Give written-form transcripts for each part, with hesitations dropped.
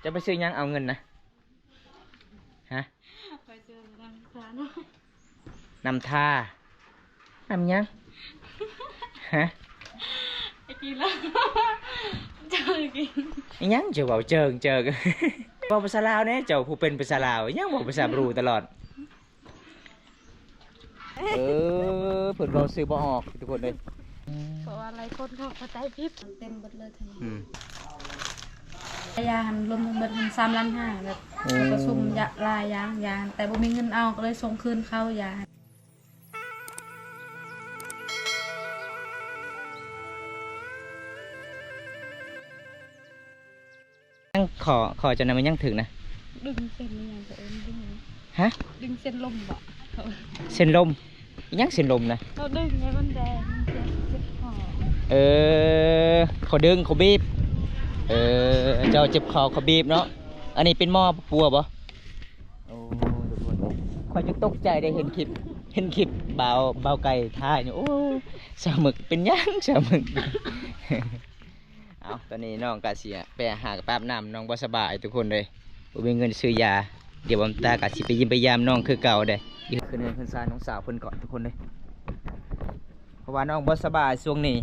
จะไปซื้อยังเอาเงินนะฮะไปซื้อน้ำตาลนำท่านำยังฮะไอ้กินแล้วเจอกินยังเจ้าบอกเจอบอกภาษาลาวเนี่ยเจ้าผู้เป็นภาษาลาวยังบอกภาษาบรูตลอดเพิ่นเราซื้อบ่ออกทุกคนเลยเพราะว่าอะไรคนเขาเข้าใจผิดเต็มหมดเลยทีนี้ยาหันรวมเบิดหัน3,500,000แบบประชุมยาลายยางแต่บ่มีเงินเอาก็เลยส่งคืนเข้ายายังขอจะนำมันยังถึงนะดึงเส้นนี่ยังจะเอ็นดึงฮะดึงเส้นลมบ่เส้นลมยังเส้นลมนะเราดึงไงมันแดงเจ็บคอเขาดึงเขาบีบเจ้าเจ็บคอเขาบีบเนาะอันนี้เป็นหม้อปัวบ่โอ้ทุกคนคอยจะตกใจได้เห็นคลิปเบาไก่ท่ายเนี่ยโอ้สามึกเป็นยังสามึกเอาตอนนี้น้องกาเสียไปหากระป๊บน้ำน้องบ่สบายทุกคนเลยบ่มีเงินซื้อยาเดี๋ยวบอมตากาสิไปยิ้มไปยามน้องคือเก่าเด้ยืนขึ้นเนินขึ้นซาน้องสาวเพิ่นก่อนทุกคนเลยเพราะว่าน้องบ่สบายช่วงนี้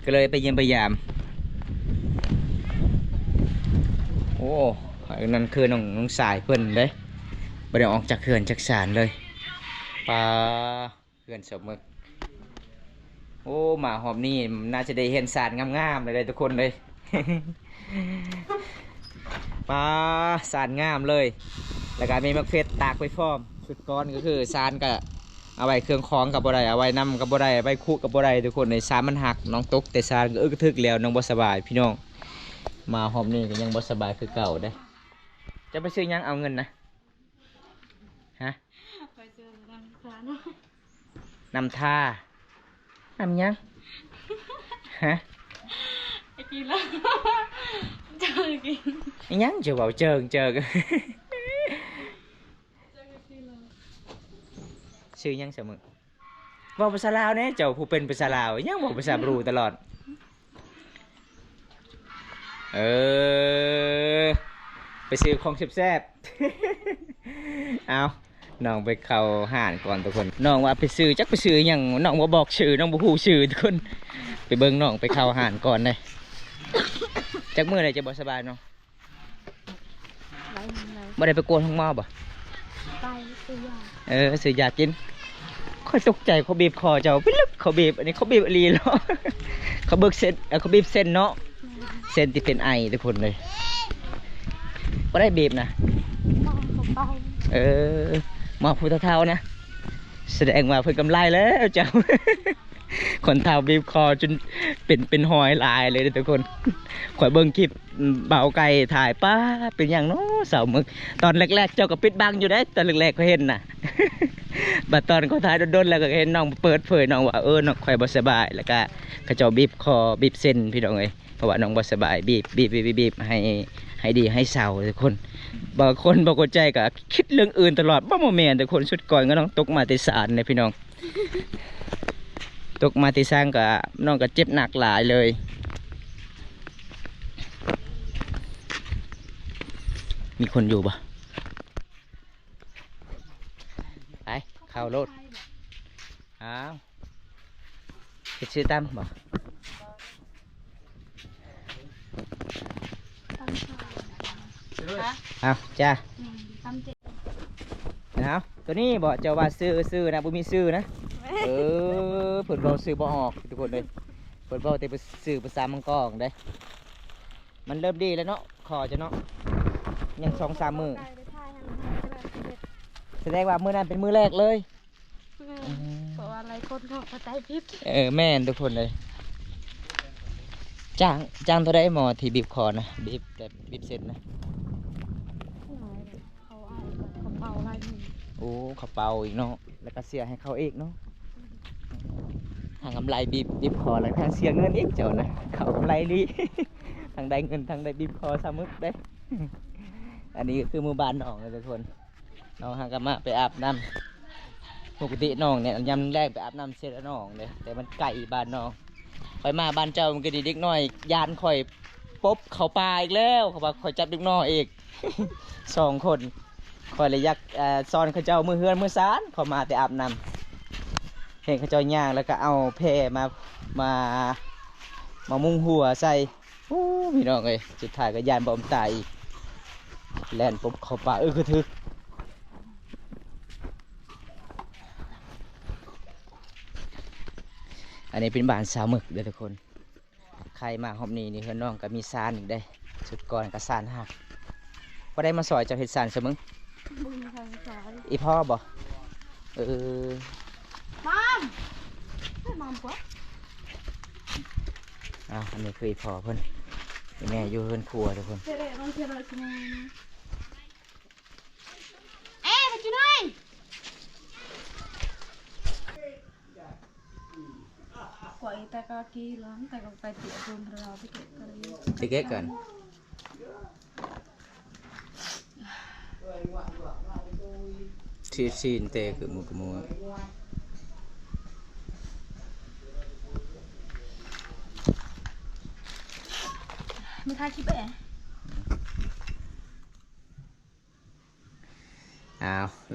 ก็เลยไปยิ้มไปยามโอ้นั่นคือน้องสายเพิ่นเด้บ่ได้ออกจากเขื่อนจากศาลเลยปลาเขื่อนสมึกโอ้หมาหอมนี่น่าจะได้เห็นศาลงามๆเลยทุกคนเลย ปลาศาลงามเลยแล้วก็มีมะเขือตากไปพร้อมชุดก้อนก็คือศาลก็เอาไว้เครื่องคล้องกับบ่ได้เอาไว้นำกับบ่ได้เอาไว้คู่กับบ่ได้ทุกคนในศาลมันหักน้องตกแต่ศาลก็กระทึกแล้วน้องบ่สบายพี่น้องมาหอมนี่ก็ยังบ่สบายคือเก่าได้จะไปซื้อยังเอาเงินนะฮะไปซื้อน้ำตาลนำท่านำยังฮะไอ้กินแล้วเจอกินยังเจ้าบอกเจอซื้อยังเสมอบอกภาษาลาวเนี่ยเจ้าผู้เป็นภาษาลาวยังบอกภาษาบรูตลอดไปซื้อของแซ่บๆเอาน้องไปเข้าห้านก่อนทุกคนน้องว่าไปซื้อจักไปซื้อยังน้องบ่บอกชื่อน้องบ่ฮู้ชื่อทุกคนไปเบิ่งน้องไปเข้าห้านก่อนเลยจักมื้อไหนจะบ่สบายน้องบ่ได้ไปกวนห้องหมอบ่ไปซื้อยาซื้อยากินค่อยตกใจเขาบีบคอเจ้าไปลึกเขาบีบอันนี้เขาบีบอลีเนาะเขาเบิกเส้นเขาบีบเส้นเนาะเส้นที่เป็นไอทุกคนเลยบ่ได้บีบนะหมอผู้เฒ่านะแสดงว่าเพิ่นกำไรแล้วเจ้า คนเฒ่าบีบคอจนเป็นหอยลายเลยทุกคนข่อยเบิ่งคลิปเบาไก่ถ่ายป้าเป็นอย่างเนาะเสามึกตอนแรกๆเจ้าก็ปิดบังอยู่ได้ตอนแรกๆก็เห็นน่ะ บัดตอนเขาถ่ายโดนๆแล้วก็เห็นน้องเปิดเผยน้องว่าน้องข่อยบ่สบายแล้วก็เขาเจ้าบีบคอบีบเส้นพี่น้องเอ้ยเพราะว่าน้องบ่สบายบีบให้ดีให้เศร้าทุกคนบางคนบ่เข้าใจก็คิดเรื่องอื่นตลอดบ่แม่นแต่คนสุดก่อนก็น้องตกมาแต่ศาลเนี่ยพี่น้องตกมาที่สร้างกับน้องก็เจ็บหนักหลายเลยมีคนอยู่ปะไปเข้ารถอ้าวไปซื้อตั้มบ่เอาจ้าเอาตัวนี้บ่เจ้าว่าซื้อนะบ่มีซื้อนะเพิ่นเราซื้อบ่ออกทุกคนเลยเพิ่นเราแต่ไปซื้อภาษามังกรได้มันเริ่มดีแล้วเนาะขอจะเนาะยัง2-3 มื้อแสดงว่ามื้อนั้นเป็นมื้อแรกเลยเพราะว่าอะไรคนเขาเข้าใจผิดแม่นทุกคนเลยจ้างเท่าไรหมอที่บีบคอนะบีบเส้นนะเขาเป่าอะไรนี่โอ้เขาเป่าอีกเนาะแล้วก็เสียให้เขาอีกเนาะทางกำไรบีบคอแล้วทางเสียเงินอีกเจ้านะเขากำไรดี ทางได้เงินทางได้บีบคอสามึกได้ อันนี้คือมือบ้านน้องเลยทุกคนน้องหากมาไปอาบน้ำปกติน้องเนี่ยยำแรกไปอาบน้ำเสร็จแล้วน้องเลยแต่มันไก่บ้านน้องไปมาบ้านเจ้ามันก็ดีเด็กน้อยยานคอย ปบเขาปลาอีกแล้วเขาว่าคอยจับดึกน้อยอีก 2 คนคอยเลยอยากซ่อนเขาเจ้ามือเฮือนมือซานเขามาแต่อาบน้ำเห็นเขาเจ้าย่างแล้วก็เอาแพมามุงหัวใส่โอ้พี่น้องเอ้ยสุดท้ายก็ยานบอมตายอีกแล่นปบเขาปลาคือทึกอันนี้เป็นบ้านสาวหมึกเด้อทุกคนใครมาหอบนี้นี่เพื่อนน้องก็มีซานอีกได้สุดก่อนก็ซานหักพอได้มาสอยเจ้าเห็ดซานเสมอ บุญทางสาย อีพ่อบ่มามให้มามกว่า อันนี้คืออีพ่อเพิ่นอีแม่อยู่เฮือนครัวทุกคน เจ๊น้องเจ๊เราชิมไปจุนัยกว่าแต่ก็กี่ล้านแต่ก็ไปติดรวมเราไปเก็บกันเลย ติเก๊กกันชีนเตะคือมุกมัว ไม่ทายคิดไปเอง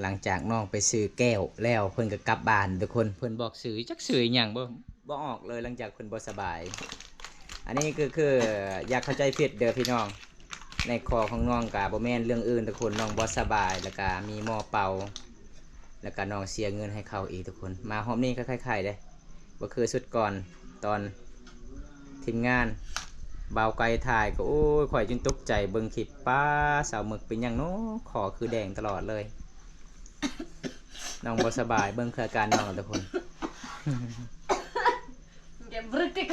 หลังจากน้องไปซื้อแก้วแล้วเพิ่นก็กลับบ้านทุกคนเพิ่นบอกซื้อจักซื้ออหย่างบ่ออกเลยหลังจากเพิ่นบ่สบาย อันนี้คืออยากเข้าใจผิดเด้อพี่น้องในคอของน้องก็บ่แม่นเรื่องอื่นทุกคนน้องบ่สบายแล้วก็มีหม้อเป่าแล้วก็น้องเสียเงินให้เขาอีกทุกคนมาหอมนี้ก็คล้ายๆเด้บ่คือสุดก่อนตอนทีมงานเบาไกลถ่ายก็โอ้ยข่อยจนตกใจเบิ่งคลิปป้าสาวหมึกเป็นหยังเนาะขอคือแดงตลอดเลย น้องบ่สบายเบิ่งคืออาการน้องทุกคน เก็บบริติก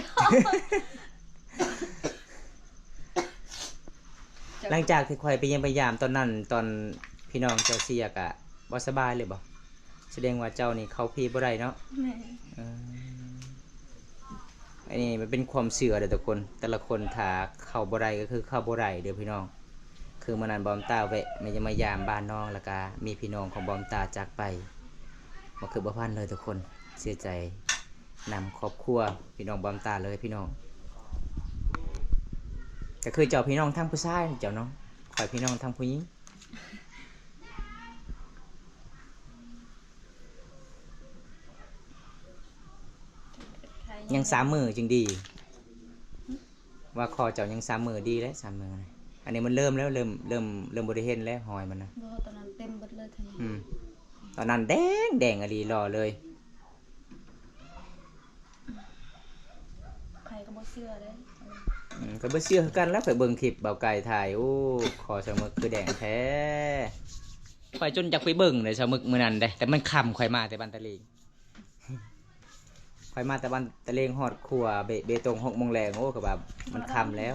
หลังจากที่ข่อยไปเยี่ยมพยายามตอนนั้นตอนพี่น้องเจ้าเสียกะบ่สบายเลยบ่แสดงว่าเจ้านี่เข้าพี่บ่ได้เนาะอันนี้มันเป็นความเชื่อเด้อทุกคนแต่ละคนถ้าเข้าบ่ได้ก็คือเข้าบ่ได้เด้อพี่น้องคือมื้อนั้นบอมตาแวะมายามบ้านน้องแล้วก็มีพี่น้องของบอมตาจากไปบ่คือบ่พันเลยทุกคนเสียใจนำครอบครัวพี่น้องบอมตาเลยพี่น้องก็คือเจ้าพี่น้องทั้งผู้ชายเจ้าเนาะข่อยพี่น้องทั้งผู้หญิงยัง3 มื้อจึงดีว่าคอเจ้ายัง3 มื้อดีแล้ว3 มื้ออันนี้มันเริ่มแล้วเริ่มบ่ได้เห็นแล้วหอยมันนะ บ่ตอนนั้นเต็มหมดเลยทันที ตอนนั้นแดงอลีรอเลย ใครก็บ่เชื่อเลย ก็บ่เชื่อคือกันแล้วไปเบิ่งคลิปเบาไก่ถ่ายโอ้คอสมึกคือแดงแท้ข่อยจนอยากไปเบิ่งเลยสมึกมื้อนั้นเด้แต่มันค่ำข่อยมาแต่บ้านตะเลง ข่อยมาแต่บ้านตะเลงฮอดครัวเบตง6 โมงแรงโอ้ก็แบบมันค่ำแล้ว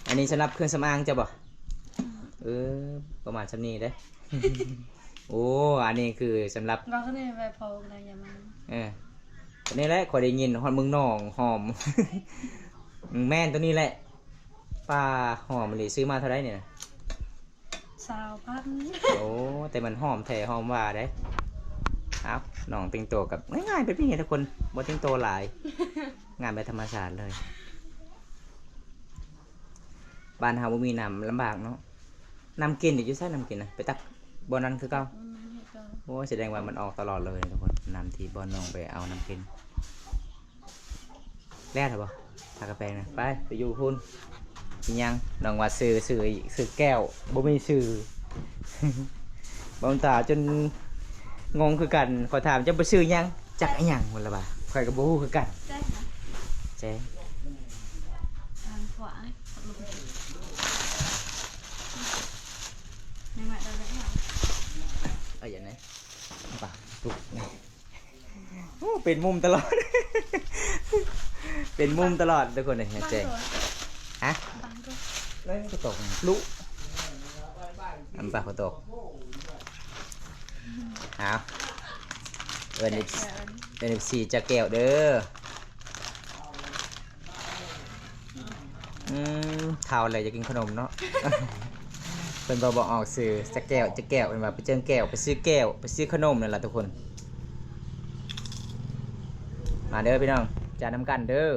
อันนี้สำหรับเครื่องสำอางจ้ะบ่ประมาณชั้นนี้เด้ โอ้อันนี้คือสำหรับ เราก็เนี่ยไปพออะไรอย่างมัน ตัวนี้แหละขอยได้ยินฮอนมึงหนองหอม แม่นตัวนี้แหละปลาหอมเลยซื้อมาเท่าไรเนี่ย 20,000 โอ้แต่มันหอมแท้หอมว่าได้ครับหนองติงโตกับง่ายๆเป็นพี่ทุกคนบ่ติงโตหลาย งานแบบธรรมชาติเลยบ้านเฮาบ่มีน้ำลำบากเนาะน้ำกินเดี๋ยวจะใส่น้ำกินนะไปตักบ่อนั้นคือเก่าโอ้แสดงว่ามันออกตลอดเลยทุกคนน้ำที่บ่อนน้องไปเอาน้ำกินแร่หรอบ่ทากาแฟนะไปอยู่พุ่นยังน้องว่าซื้อแก้วบ่มีซื้อ บ่ตาจนงงคือกันขอถามจะไปซื้อยังจักอีหยังพุ่นล่ะบ่ข่อยก็บ่ฮู้คือกันแจ้ง ทางขวาในแม่เราได้เหรอ อย่างนี้ป่ะตุกนี่โอ้เป็นมุมตลอด เป็นมุมตลอดทุกคนเลยเจ๊ฮะเล่นกระตกลุอันปากกระตกเอาเอินสีจะแก้วเด้อข่าวอะไรจะกินขนมเนาะ เป็นบอกออกซื้อจะแก้วเป็นแบบไปเจอแก้วไปซื้อแก้วไปซื้อขนมนั่นแหละทุกคนมาเด้อพี่น้องจานน้ำกันเด้อ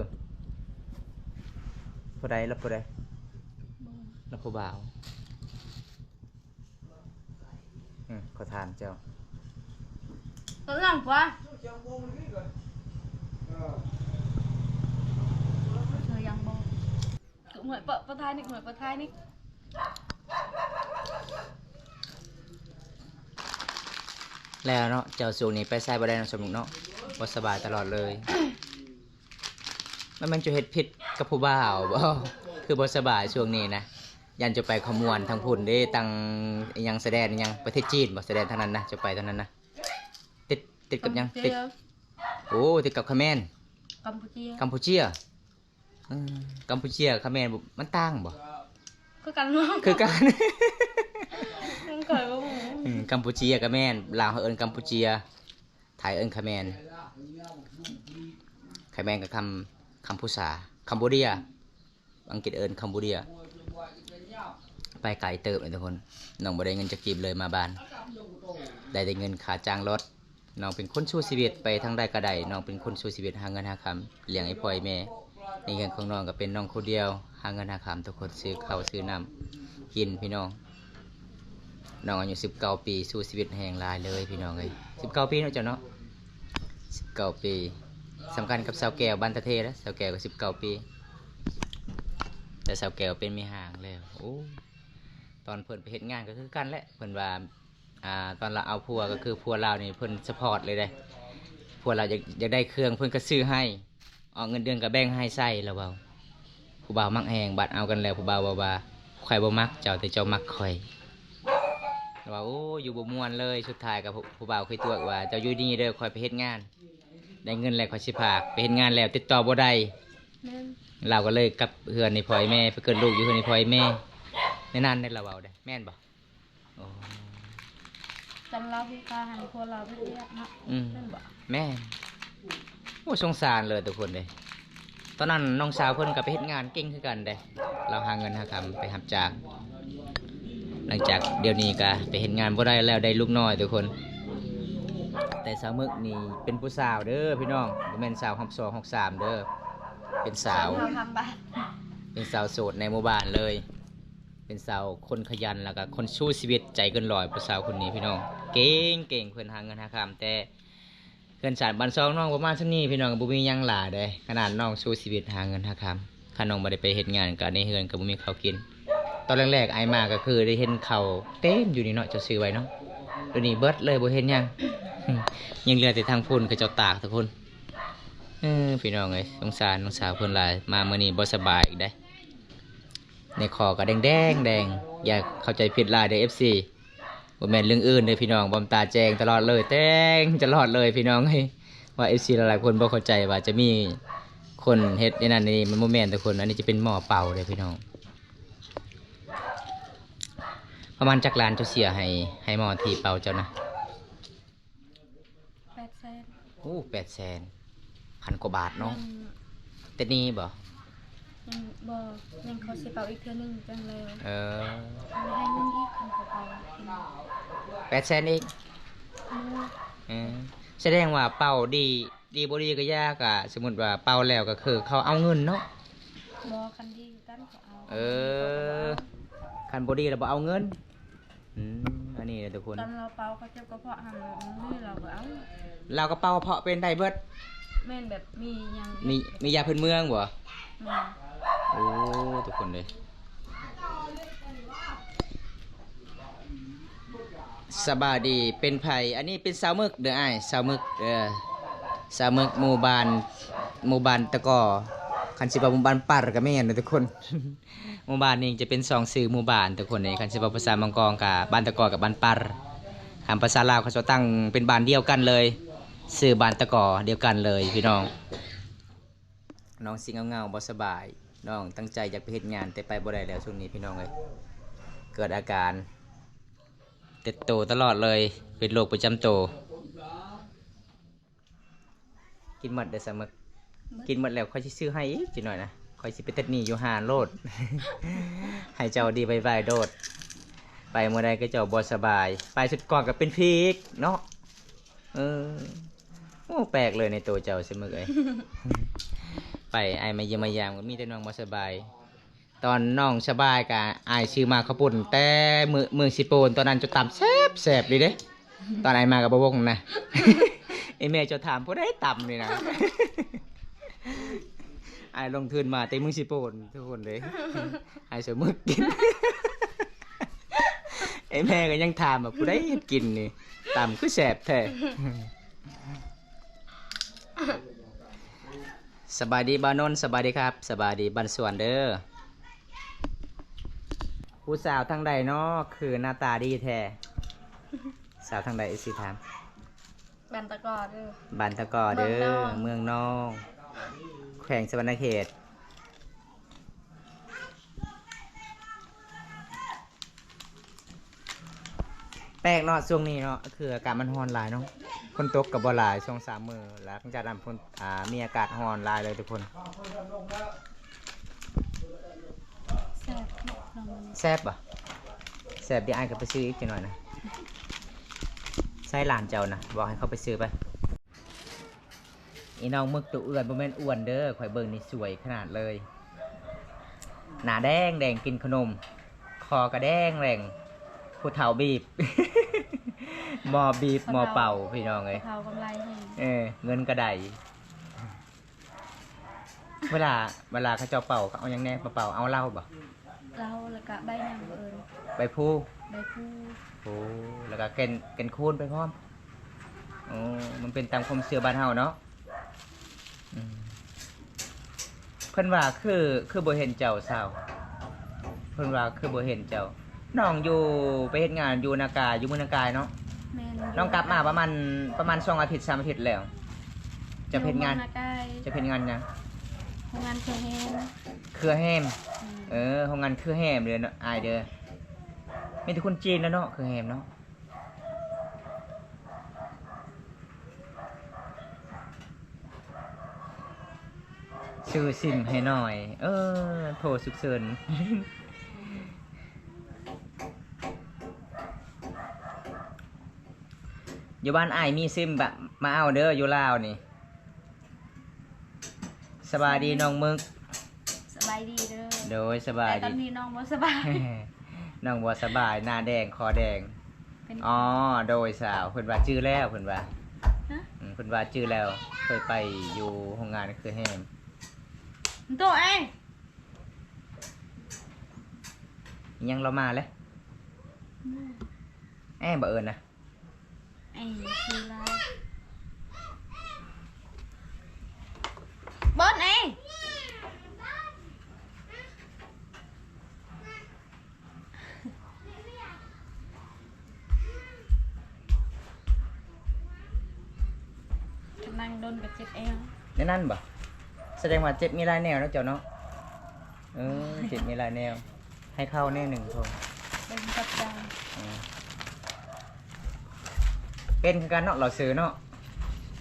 ผู้ใดรับผู้ใดรับผู้บ่าวขอทานเจ้า ตัวหลังปะเธอยังบอกเหมือนประทายนี่เหมือนประทายนี่ แล้วเนาะเจ้าสูงนี้ไปใส่บ่ได้เนาะสมมุติเนาะบ่สบายตลอดเลย มันจะเฮ็ดผิดกับผู้บ่าวบ่ คือบ่สบายช่วงนี้นะยันจะไปขมวนทางพุ่นเด้ตังอิหยังแสดงอิหยังประเทศจีนบ่แสดงทางนั้นนะจะไปทางนั้นนะติดกับหยังติดโอ้ติดกับเขมรกัมพูชีกัมพูชีเขมรมันต่างบ่คือกันเนาะคือกัน มันเคยบ่กัมพูชีเขมรลาวเอิ้นกัมพูชีไทยเอิ้นเขมรกับคำพูษาคัมโบเดียอังกฤษเอิ้นคัมโบเดียไปไกลเติบเลยทุกคนน้องบ่ได้เงินจะกีบเลยมาบ้านได้แต่เงินค่าจ้างรถน้องเป็นคนสู้ชีวิตไปทางใดก็ได้น้องเป็นคนสู้ชีวิตหาเงินหาคำเลี้ยงไอ้พ่อไอ้แม่ในเงินของน้องก็เป็นน้องคนเดียวหาเงินหาคำทุกคนซื้อข้าวซื้อน้ำกินพี่น้องอายุ19 ปีสู้ชีวิตแห่งลายเลยพี่น้องเลย19 ปีเนาะเจ้าเนาะ19 ปีสำคัญกับสาวแก้วบ้านตะเทนะสาวแก้วก็19 ปีแต่สาวแก้วเป็นมีห่างแล้วโอ้ตอนเพิ่นไปเฮ็ดงานก็คือกันแหละเพิ่นว่าตอนเราเอาพัวก็คือพัวเรานี่เพิ่นซัพพอร์ตเลยได้พัวเราอยากได้เครื่องเพิ่นก็ซื้อให้ออกเงินเดือนก็แบ่งให้ใส่แล้วเบาผู้บ่าวมักแหงบัดเอากันแล้วผู้บ่าวว่าข่อยบ่มักเจ้าแต่เจ้ามักข่อยว่าโอ้อยู่บ่ม่วนเลยสุดท้ายกับผู้บ่าวเคยตัวว่าเจ้าอยู่นี่เด้อข่อยไปเฮ็ดงานได้เงินแล้วข่อยสิพากไปเฮ็ดงานแล้วติดต่อบ่ได้เราก็เลยกับเฮือนในพ่อยแม่ไปเกิดลูกอยู่เฮือนในพ่อยแม่ในนั้นได้เราเว้าได้แม่นบ่โอ้จำเราพี่กาหันคนเราพี่เรียกนะแม่โอ้สงสารเลยทุกคนเลยตอนนั้นน้องสาวเพิ่นก็ไปเฮ็ดงานเก่งคือกันเด้เราหาเงินหาคำไปหับจากหลังจากเดี๋ยวนี้ก็ไปเฮ็ดงานบ่ได้แล้วได้ลูกน้อยทุกคนแต่สาวมึกนี่เป็นผู้สาวเด้อพี่น้องบ่แม่นสาวฮอบ2ฮอบ3เด้อเป็นสาวเป็นสาวโสดในหมู่บ้านเลยเป็นสาวคนขยันแล้วก็คนสู้ชีวิตใจเกินร้อยผู้สาวคนนี้พี่น้องเก่งเพิ่นหาเงินหาคำแต่เกินสารบันซองน้องประมาณเท่านี้พี่น้องก็บ่มีหยังหลายเด้ขนาดน้องสู้ชีวิตหาเงินหาคำคันน้องบ่ได้ไปเฮ็ดงานก็ในเฮือนก็บ่มีข้าวกินตอนแรกๆไอ้มาก็คือได้เห็นข้าวเต็มอยู่นี่เนาะจะซื้อไว้เนาะเดี๋ยวนี้เบิดเลยบ่เห็นหยัง ยังเหลือแต่ทางพุ่นก็เจ้าตากทุกคนพี่น้องเอ้ยสงสารน้องสาวเพิ่นหลายมามื้อนี้บ่สบายอีกได้ในคอก็แดงอย่าเข้าใจผิดหลายเด้อ FC บ่แม่นเรื่องอื่นเด้อพี่น้องบอมตาแจงตลอดเลยแดงตลอดเลยพี่น้องเฮ้ยว่า FC หลายๆคนบ่เข้าใจว่าจะมีคนเฮ็ดในนั้นนี่มันบ่แม่นทุกคนอันนี้จะเป็นหม้อเป่าเด้อพี่น้องประมาณจักล้านเจ้าเสียให้หม้อที่เป่าเจ้านะ800,000โอ้800,000พันกว่าบาทเนาะแต่นี่บ่ยังเขาสิเป่าอีกเทื่อนึงจังเลยให้เงินอีกเขาเป่า800,000อีกแสดงว่าเป่าดีบ่ดีก็ยากอ่ะสมมุติว่าเป่าแล้วก็คือเขาเอาเงินเนาะบ่คันดีกันเขาเอาคันบ่ดีแล้วบ่เอาเงินอันนี้นะทุกคนตอนเราเป่าเขาเจ็บกระเพาะหันนี่เราก็เอาเราก็เป่ากระเพาะเป็นได้เบิดแม่นแบบมียังมียาพื้นเมืองบ่แม่โอ้ทุกคนเลยสบายดีเป็นไผอันนี้เป็นสาวมึกเด้ออ้ายสาวมึกสาวมึกหมู่บ้านตะกอคันสิว่าหมู่บ้านปัดก็แม่นเด้อทุกคน หมู่บ้านนี้จะเป็น2ชื่อหมู่บ้านทุกคนนี่คันสิว่าภาษามังกรกับบ้านตะกอกับบ้านปัดคำภาษาลาวเขาจะตั้งเป็นบ้านเดียวกันเลยชื่อบ้านตะกอเดียวกันเลยพี่น้องน้องสิเงาบ่สบายน้องตั้งใจอยากไปเฮ็ดงานแต่ไปบ่ได้แล้วช่วงนี้พี่น้องเอ้ยเกิดอาการติดโตตลอดเลยเป็นโรคประจำตัวกินหมดได้สมึกกินหมดแล้วค่อยสิซื้อให้อีกจิหน่อยนะค่อยสิไปตัดหนี้อยู่5โลด ให้เจ้าดีบายๆโดดไปเมื่อใดก็เจ้าบ่สบายไปสุดก่อนก็เป็นพีกเนาะโอ้แปลกเลยในตัวเจ้าสมึกเอ้ย ไปไอ้มาเยี่ยมมายามก็มีแต่น้องบ่สบาย ตอนน้องสบายกับอายซื้อมาข้าวปุ่นแต่เมืองสิโปนตอนนั้นจะตำแซ่บเลยเด้ตอนอายมากับบวงนะ ไอแม่จะถามผู้ใดตำนี่นะ อายลงทุนมาเต็มเมืองสิโปนทุกคนเลยอายเสือมึกกิน ไอแม่ก็ยังถามแบบผู้ใดเฮ็ดกินนี่ตำคือแซ่บแท้ สบายดีบ้านนนท์สบายดีครับสบายดีบ้านสวนเด้อผู้สาวทางใดเนาะคือหน้าตาดีแท้สาวทางใดสิถาม บันตะกอเด้อ บ้านตะกอเด้อเมืองนองแขวงสวรรณเขตแปลกเนาะช่วงนี้เนาะคืออากาศมันร้อนหลายเนาะฝนตกกับบ่หลายช่วง3 มื้อแล้วหลังจากนั้นฝนมีอากาศร้อนหลายเลยทุกคน แซ่บเนาะน้องมัน แซ่บอ่ะแซ่บเดี๋ยวไอ้ายก็ไปซื้ออีกจังหน่อยนะใส่หลานเจ้านะบอกให้เขาไปซื้อไปอีน้องมึกตัวเอื่อนบ่แม่นอ้วนเด้อข่อยเบิ่งนี่สวยขนาดเลยหน้าแดงแดงกินขนมคอกระแดงแรงผู้เฒ่าบีบ หมอบีบหมอเป่าพี่น้องเอ้ย เผากำไรแห้ง เงินกระไดเวลาเขาเจ้าเป่าเขาเอาหยังแน่มาเป่าเอาเหล้าบ่ เราแล้วก็ใบหยังเอิญ ไปพู ใบผู้ โอ้แล้วก็เกณฑ์คูณไปพร้อมโอ้มันเป็นตามความเชื่อบ้านเฮาเนาะอืมเพิ่นว่าคือบ่เห็นเจ้าสาวเพิ่นว่าคือบ่เห็นเจ้าน้องอยู่ไปเฮ็ดงานอยู่นากาอยู่เมืองนากายเนาะ แม่น น้องกลับมาประมาณ2 อาทิตย์3 อาทิตย์แล้วจะเฮ็ดงาน อยู่เมือใกล้ จะเฮ็ดงานหยัง โรงงานเครื่องแฮม เครือแฮม อืม โรงงานเครือแฮมเด้อเนาะอายเด้อมีแต่คนจีนแล้วเนาะเครือแฮมเนาะซื้อซิมให้หน่อย โทรฉุกเฉิน อยู่บ้านอ้ายมีซิมแบบมาเอาเด้ออยู่ลาวนี่สบายดีน้องมึก สบายดีเด้อ โดยสบาย แต่ตอ ดี นนี้น้องบ่สบาย น้องบ่สบายหน้าแดงคอแดง เป็น อ๋อโดยสาวเพิ่นว่าชื่อแล้วเพิ่นว่า ฮะ เพิ่นว่าชื่อแล้วเคยไปอยู่โรงงานคือแฮม ตัวเอ้ย ยังเรามาเลยบ่เอิญนะ ไอ้คือลายบอนไอ้กำลังโดนกับเจ็บเอว ในนั่นบ่แสดงว่าเจ็บมีหลายแนวแล้วเจ้าเนาะเจ็บมีหลายแนว ให้เข้าแน่หนึ่งทง เป็นกับใจ เป็นคือกันเนาะเราซื้อเนาะ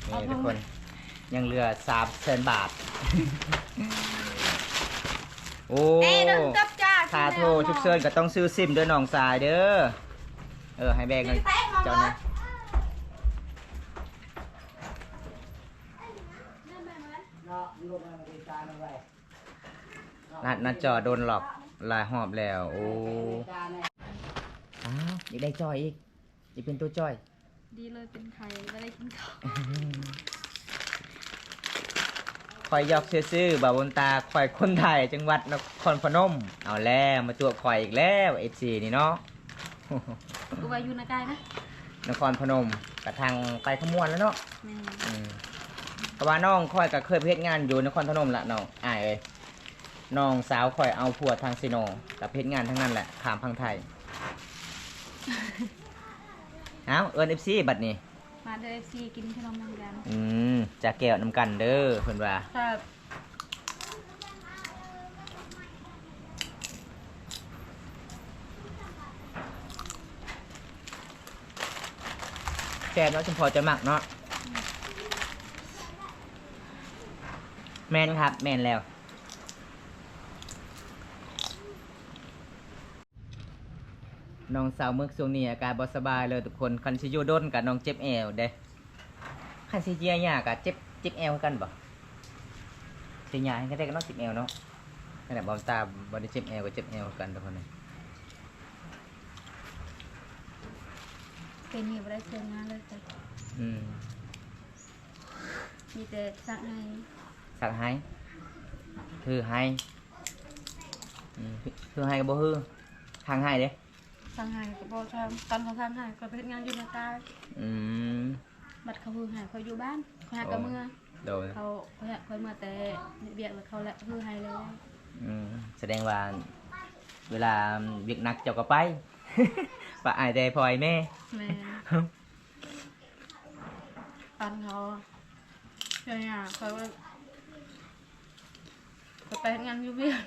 นี่ทุกคนยังเหลือ300,000 บาท โอ้ เอ้ยโดนกับจ้า ค่าโทรฉุกเฉินก็ต้องซื้อซิมด้วยน้องสายเด้อให้แบกหน่อยเจ้านะนัดจอโดนหลอกหลายหอบแล้ว โอ้อ้าวอยากได้จอยอีกอยากเป็นตัวจอย ดีเลยเป็นไข่ไม่ได้กินข้าว คอยยอกซื่อๆบ่าวบนตาคอยคนไทยจังหวัดนครพนมเอาแล้วมาตัวคอยอีกแล้วFCนี่เนาะ กูไปอยู่ในกายนะ นครพนมกระทางไปขมวนแล้วเนาะ แม่ เพราะว่าน้องคอยก็เคยไปเฮ็ดงานอยู่นครพนมละน้องอ้ายเอ้ยน้องสาวคอยเอาผัวทางซิโนกับเฮ็ดงานทั้งนั้นแหละขามพังไทย เอาเอิ้น FC บัดนี้ มาเดฟซีกินขนมนางยัน จะแก้วนำกันเด้อเพิ่นว่า ครับ แซ่บเนาะจังพอจะมักเนาะแม่นครับแม่นแล้ว น้องสาวเมือกช่วงนี้อาการบ่สบายเลยทุกคนคันสิอยู่ด้นกับน้องเจ็บแอวเด้คันสิเจียหยากับเจ็บแอวคือกันบ่สิหยาให้กันได้ก็น้องเจ็บแอวเนาะ ขนาดบอมตาบอดี้เจ็บแอลก็เจ็บแอลกันทุกคนเลย เป็นอยู่บ่ได้เชิญงานเลยแต่ อืม มีแต่สั่งให้ สั่งให้คือให้คือให้ก็บ่คือทางให้เด้ สั่งให้ก็บ่ทำตอนเขาทำให้ก็ไปเฮ็ดงานอยู่ในตา อืม บัดเขาฮือให้เขาอยู่บ้านเขาหากับเมื่อ โดย เขาเมื่อแต่เบียกแล้วเขาแหละฮือให้เลย แสดงว่าเวลาเวียกหนักเจ้าก็ไป ปะอายแต่พอไอ้แม่ แม่ตอนเขาเนี่ยเขาว่าเขาไปเฮ็ดงานอยู่เบียก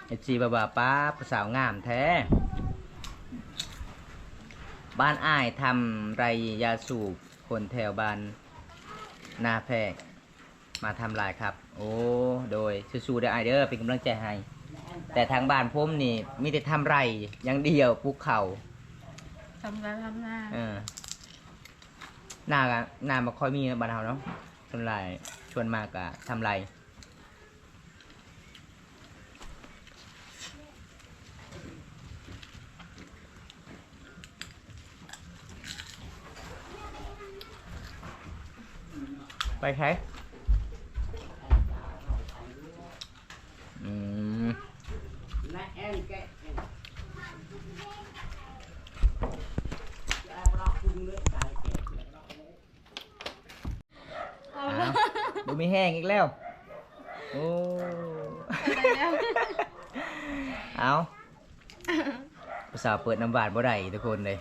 เอจีบ่าป้าผู้สาวงามแท้ บ้านอ้ายทำไรยาสูบคนแถวบ้านนาแพรกมาทำลายครับ โอ้โดยสู้ๆได้ออ้ายเด้อเป็นกำลังใจให้ แต่ทางบ้านผมนี่มีแต่ทำไรอย่างเดียวปลูกเขา ทำการทำหน้า หน้ากันหน้ามาค่อยมีบ้านเฮาเนาะส่วนหลายชวนมากอะทำไรไปใช้ดูมีแห้งอีกแล้ว โอ้ ได้แล้ว เอาภาษาเปิดน้ำบาดบ่ได้ทุกคนเลย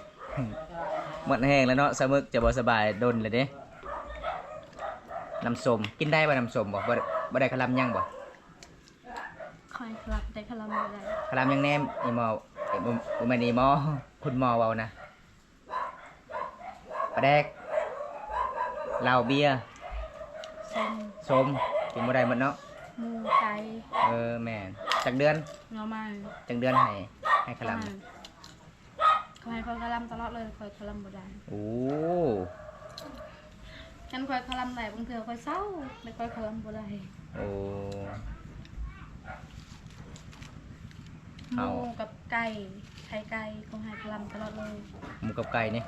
หมดแห้งแล้วเนาะสมึกจะบ่สบายดนเลยเด้น้ำส้มกินได้ป่ะน้ำส้มบ่ได้คลำยังบ่ คอยครับได้คลำอะไร คลำยังแนมอีหมอบ่แม่นอีหมอคุณหมอเว้านะปลาแดกเหล้าเบียร์ ส้ม ส้มกินบ่ได้หมดเนาะ หมูไก่ แม่นจักเดือน เงามา จักเดือนให้คลำ คอยคลำตลอดเลยคอยคลำบ่ได้ โอ้ ฉันคอยคลำได้บางเทื่อคอยเศร้าไม่คอยคลำบ่ได้ โอ้ ห เอา มูกับไก่ไข่ไก่คงให้คลำตลอดเลย หมูกับไก่นี่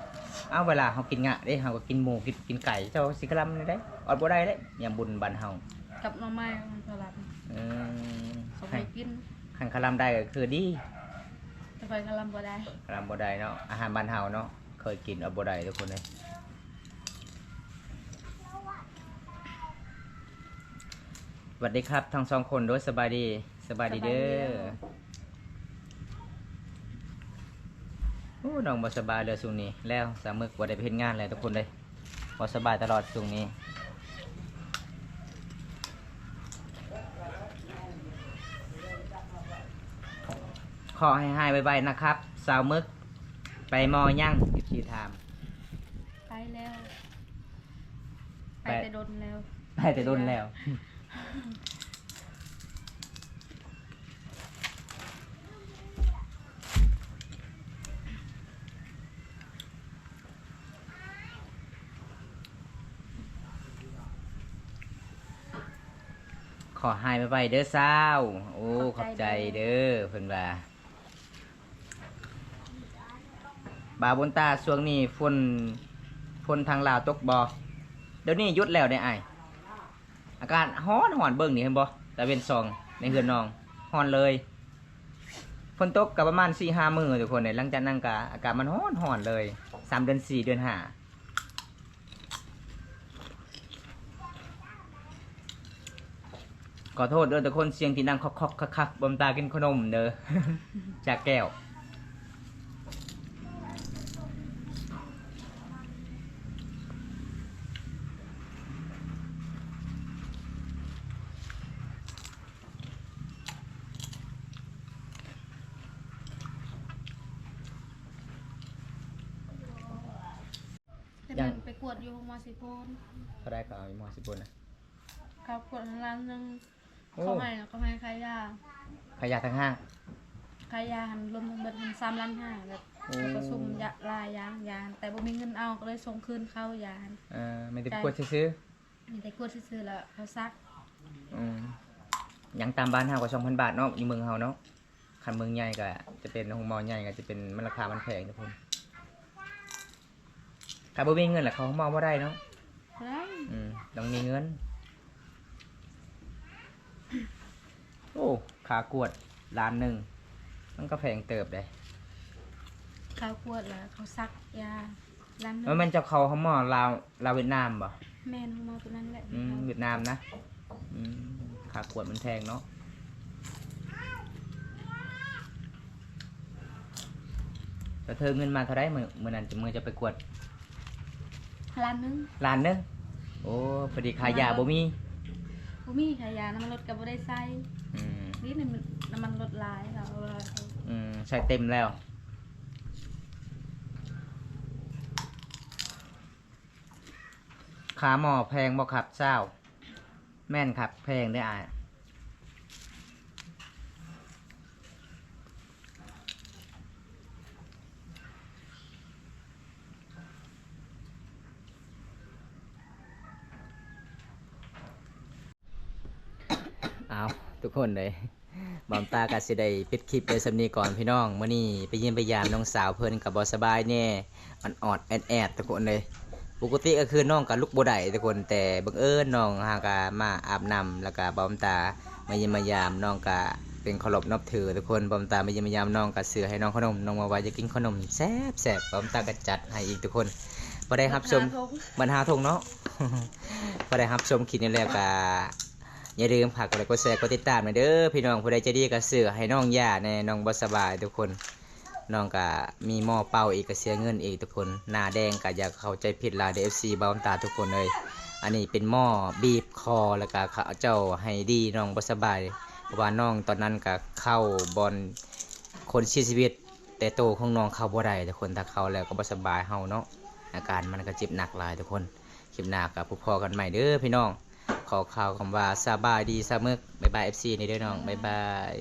เอาเวลาเฮากินงะเด้เฮาก็กินหมูกินไก่เจ้าสิคลำนี่ได้อดบ่ได้เด้ยามบุญบ้านเฮา กับหน่อไม้มันคล อืม ำเขาไม่กิน คันคลำได้ก็คือดี แต่คอยคลำบ่ได้ คลำบ่ได้เนาะอาหารบ้านเฮาเนาะเคยกินอดบ่ได้ทุกคนเลยสวัสดีครับทั้งสองคนด้วยสบายดีเด้อโอ้น้องบ่สบายเลยช่วงนี้แล้วสามมื้อบ่ได้ไปเฮ็ดงานเลยทุกคนเลยบ่สบายตลอดช่วงนี้ขอให้หายไวๆนะครับสาวมึกไปมอยัง14ถาม ไปแล้ว ไป ไป แต่โดนแล้ว ไปแต่โดนแล้ว ขอหายไปเด้อสาวโอ้ขอบใจเด้อเพิ่นว่าบาบนตาช่วงนี้ฝนทางลาวตกบ่เดี๋ยวนี้หยุดแล้วได้อ้ายอากาศร้อนเบิ่งนี่เห็นบ่ตะเวนซองในเฮือนน้องร้อนเลยฝนตกก็ประมาณ 4-5 มื้อทุกคนเนี่ยหลังจากนั้นก็อากาศมันร้อนเลย3 เดือน 4 เดือน 5ขอโทษเด้อทุกคนเสียงที่ดังคอกๆคักๆบอมตากินขนมเด้อ จากแก้วไปกวดอยู่มอสิโพน เขาได้ก็เอาอีหมอสิปุ่นนะ เขากวดร้านนึง โอ้ เขาให้ขายยา ขยะทั้งห้าง ขายยาหันรวมทั้งเบิดหัน3,500,000แบบ โอ้ ประชุมยาลายยางแต่บ่มีเงินเอาก็เลยส่งคืนเข้ายาหัน ไม่ได้ปวดซื้อ มีแต่กวดซื่อๆแล้วเขาซัก ยังตามบ้านเฮาก็2,000 บาทเนาะอยู่เมืองเฮาเนาะคันเมืองใหญ่ก็จะเป็นโรงหมอใหญ่ก็จะเป็นมันราคามันแพงทุกคนถ้าบ่มีเงินล่ะเขาโรงหมอบ่ได้เนาะ ได้ ต้องมีเงินโอ้ขากวดล้านหนึ่งมันก็แพงเติบเลย เขากวดแล้วเขาซักยาร้านนึง แล้วมันจะเขาเขาหมอลาวเวียดนามบ่ แม่นของหมอตัวนั้นแหละ เวียดนามนะขากวดมันแพงเนาะแต่เธอเงินมาเท่าไรมือนั้นมือจะไปกวด ร้านนึง ล้านหนึงโอ้พอดีขายยาบ่มี บ่มีขายยาน้ำมันลดก็บ่ได้ใส่ อืม นี่น้ำมันลดหลายเราเอาลายเอา ใส่เต็มแล้วขาหมอแพงบ่ครับเจ้า แม่นครับแพงได้อายเอาทุกคนเลยบอมตากัสิได้ปิดคลิปเลยสำนีก่อนพี่น้องมื้อนี้ไปเยี่ยมไปยามน้องสาวเพิ่นกับบสบายแน่ออดแอดทุกคนเลยปกติก็คือน้องกับลูกบ่ได้ทุกคนแต่บังเอิญน้องหากะมาอาบน้ำแล้วก็บอมตามาเยี่ยมมายามน้องกะเป็นเคารพนับถือทุกคนบอมตามาเยี่ยมมายามน้องกะซื้อให้น้องขนมน้องมาว่าจะกินขนมแซ่บๆบอมตาก็จัดให้อีกทุกคนบ่ได้รับชมบรรหาทงเนาะ บ่ได้รับชมคลิปนี้แล้วก็อย่าลืมฝากกดไลค์กดแชร์กดติดตามหน่อยเด้อพี่น้องผู้ใดใจดีก็ซื้อให้น้องย่าแน่น้องบ่สบายทุกคนน้องก็มีหม้อเป่าอีกก็เสียเงินอีกทุกคนหน้าแดงก็อย่าเข้าใจผิดหลาย FC บอมตาทุกคนเลยอันนี้เป็นหม้อบีบคอแล้วก็เขาเจ้าให้ดีน้องบ่สบายเพราะว่าน้องตอนนั้นก็เข้าบอลคนเสียชีวิตแต่โตของน้องเข้าบ่ได้ทุกคนถ้าเข้าแล้วก็บ่สบายเฮาเนาะอาการมันก็เจ็บหนักหลายทุกคนคลิปหน้าก็พบพอกันใหม่เด้อพี่น้องขอข่าวคำว่าสบายดีเสมอบ๊ายบาย FC นี่เด้อน้องบ๊ายบาย